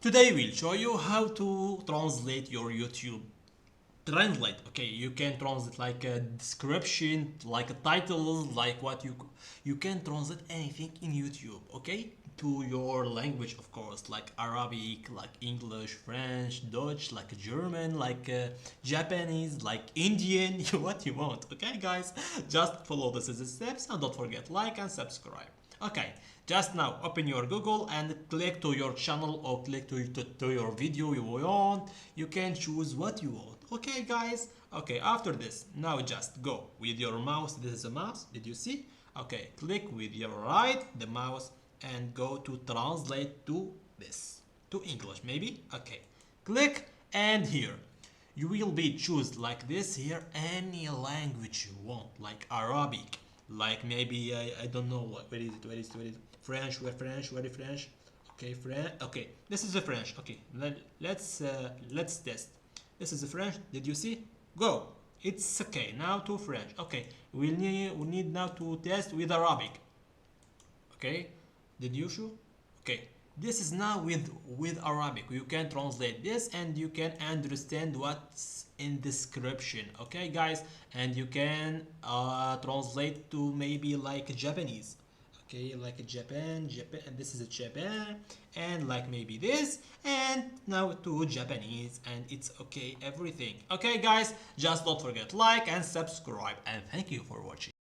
Today we'll show you how to translate your YouTube. Translate, okay, you can translate like a description, like a title, like what you can translate anything in YouTube, okay, to your language, of course, like Arabic, like English, French, Dutch, like German, like Japanese, like Indian, what you want, okay, guys. Just follow the steps and don't forget like and subscribe. Okay, just now open your Google and click to your channel or click to your video you want. You can choose what you want. Okay, guys. Okay, after this, now just go with your mouse. This is a mouse. Did you see? Okay, click with your right the mouse and go to translate to this to English maybe. Okay, click and here you will be choose like this here any language you want, like Arabic, like maybe I don't know what, where is it, French, where French, where is French. Okay, French. Okay, this is the French. Okay, let's test. This is the French. Did you see? Go. It's okay. Now to French. Okay, we need now to test with Arabic. Okay, did you show? Okay, this is now with Arabic. You can translate this and you can understand what's in description. Okay, guys, and you can translate to maybe like Japanese. Okay, like Japan, and this is a Japan, and like maybe this, and now to Japanese, and it's okay, everything. Okay, guys, just don't forget like and subscribe, and thank you for watching.